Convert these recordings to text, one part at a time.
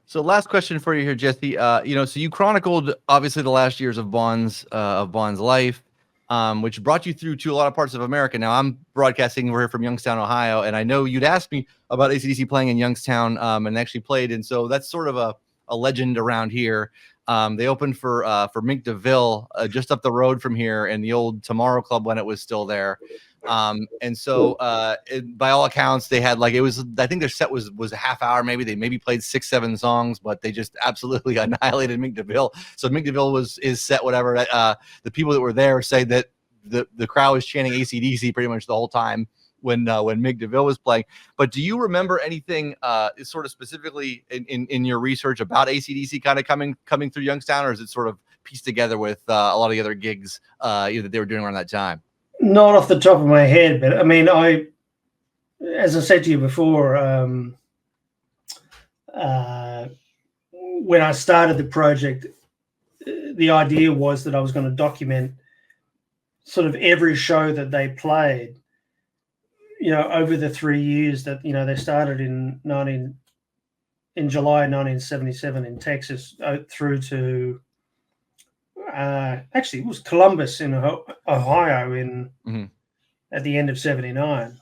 So last question for you here, Jesse. So you chronicled obviously the last years of Bond's life, which brought you through to a lot of parts of America. Now I'm broadcasting. We're here from Youngstown, Ohio, and I know you'd asked me about AC/DC playing in Youngstown, and actually played, and so that's sort of a legend around here. They opened for Mink DeVille just up the road from here in the old Tomorrow Club when it was still there. And so by all accounts, they had I think their set was a half hour. Maybe they played 6-7 songs, but they just absolutely annihilated Mink DeVille. So Mink DeVille was his set, whatever. The people that were there say that the crowd was chanting AC/DC pretty much the whole time when Mink DeVille was playing. But do you remember anything sort of specifically in your research about AC/DC kind of coming through Youngstown, or is it sort of pieced together with a lot of the other gigs that they were doing around that time? Not off the top of my head, but I mean, as I said to you before, when I started the project, the idea was that I was going to document sort of every show that they played, over the 3 years that, they started in July 1977 in Texas through to, actually it was Columbus in Ohio at the end of 79,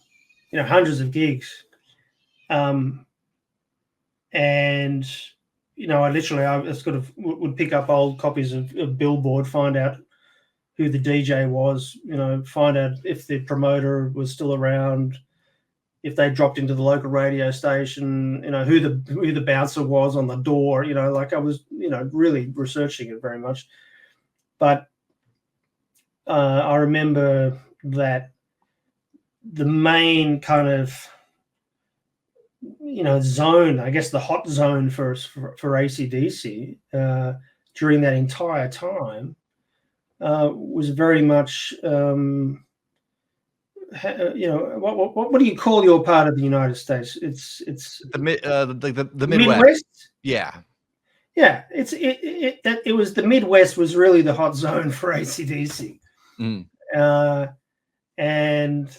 hundreds of gigs. And, I sort of would pick up old copies of Billboard, find out who the DJ was, find out if the promoter was still around, if they dropped into the local radio station, who the bouncer was on the door, I was, really researching it very much. But I remember that the main kind of, zone, I guess the hot zone for AC/DC during that entire time was very much, what do you call your part of the United States? It's the Midwest. Midwest. Yeah. It was the Midwest was really the hot zone for AC/DC. And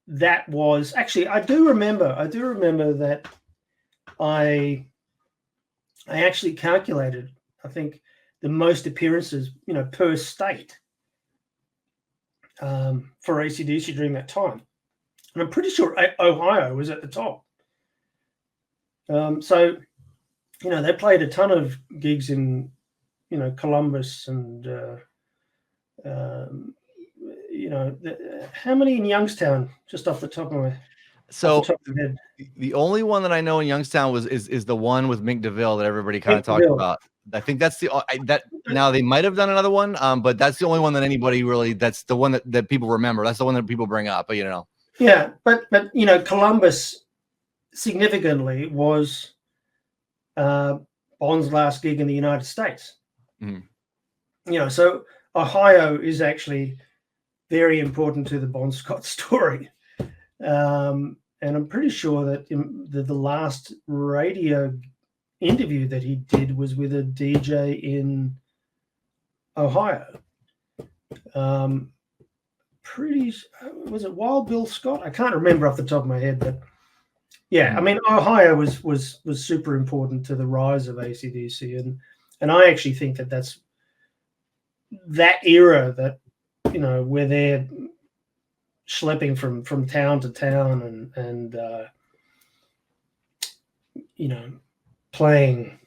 that was actually, I do remember that I actually calculated, I think, the most appearances, per state for AC/DC during that time. And I'm pretty sure Ohio was at the top. So, they played a ton of gigs in, Columbus and, how many in Youngstown, just off the top of my head? So the only one that I know in Youngstown is the one with Mink DeVille that everybody kind of talked about. I think that's now they might have done another one, but that's the only one that anybody really, that's the one that people remember. That's the one that people bring up, Yeah, but Columbus significantly was Bond's last gig in the United States. So Ohio is actually very important to the Bon Scott story. And I'm pretty sure that the last radio interview that he did was with a DJ in Ohio. Was it Wild Bill Scott? I can't remember off the top of my head, but yeah, I mean, Ohio was super important to the rise of AC/DC, and I actually think that's that era that, where they're schlepping from town to town and playing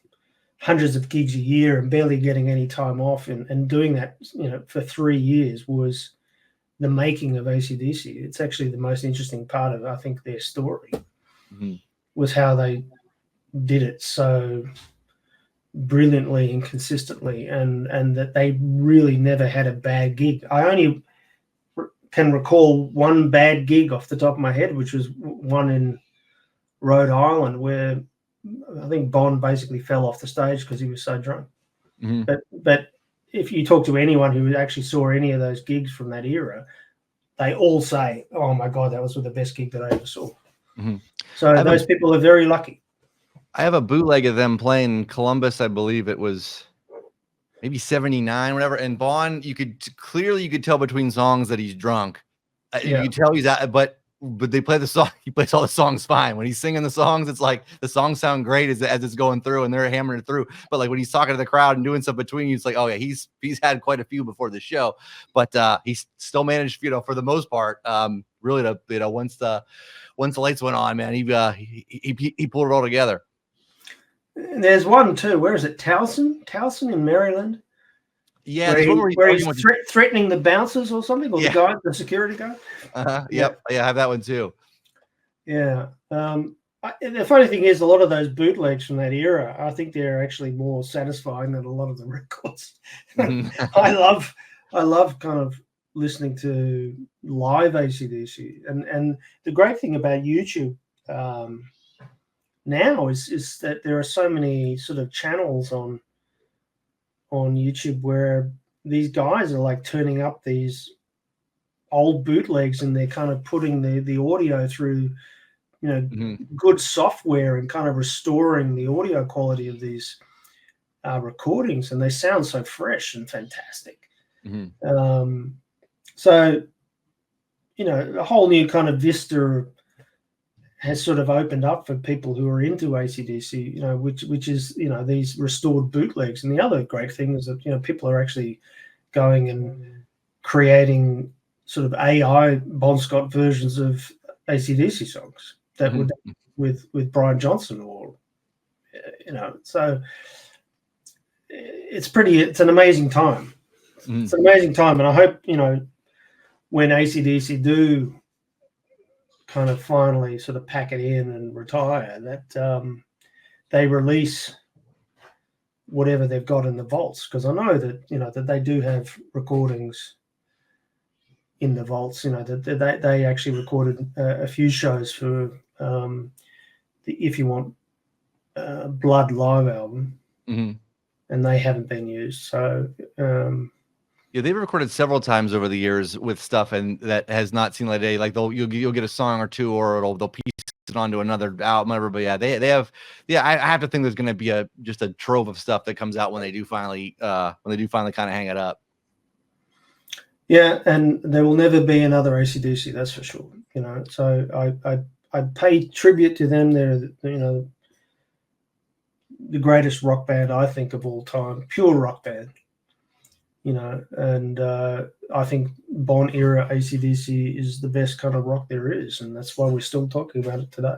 hundreds of gigs a year and barely getting any time off and doing that, for 3 years was the making of AC/DC. It's actually the most interesting part of, I think, their story was how they did it so brilliantly and consistently, and that they really never had a bad gig. I only can recall one bad gig off the top of my head, which was one in Rhode Island where I think Bond basically fell off the stage because he was so drunk. But if you talk to anyone who actually saw any of those gigs from that era, they all say, "Oh my God, that was the best gig that I ever saw." So those people are very lucky. I have a bootleg of them playing Columbus. I believe it was maybe 79, whatever. And Bond, you could tell between songs that he's drunk. You could tell he's out, but but they play the song. He plays all the songs fine. When he's singing the songs, it's like the songs sound great as it's going through and they're hammering it through. But like when he's talking to the crowd and doing stuff between you, it's like, oh yeah, he's had quite a few before the show, but he's still managed, for the most part, really to, once the lights went on, man, he pulled it all together. There's one too. Where is it? Towson in Maryland. Yeah, where he's threatening the bouncers or something, or the security guy. Yep. Yeah, I have that one too. Yeah. The funny thing is, a lot of those bootlegs from that era, I think they're actually more satisfying than a lot of the records. I love kind of listening to live AC/DC, and the great thing about YouTube now is that there are so many sort of channels on YouTube where these guys are like turning up these old bootlegs and they're kind of putting the audio through, good software and kind of restoring the audio quality of these recordings, and they sound so fresh and fantastic. So, a whole new kind of vista has sort of opened up for people who are into AC/DC, which is, these restored bootlegs. And the other great thing is that, people are actually going and creating sort of AI Bon Scott versions of AC/DC songs that would with Brian Johnson, or, so it's an amazing time. It's an amazing time. And I hope, when AC/DC do kind of finally sort of pack it in and retire, that they release whatever they've got in the vaults, because I know that that they do have recordings in the vaults. That they actually recorded a few shows for the If You Want Blood live album, and they haven't been used. So yeah, they've recorded several times over the years with stuff, and that has not seen light of day. Like you'll get a song or two, or they'll piece it onto another album, whatever. But yeah, they have. Yeah, I have to think there's going to be just a trove of stuff that comes out when they do finally kind of hang it up. Yeah, and there will never be another AC/DC, that's for sure. So I pay tribute to them. They're the greatest rock band, I think, of all time, pure rock band. And I think Bon era AC/DC is the best kind of rock there is, and that's why we're still talking about it today.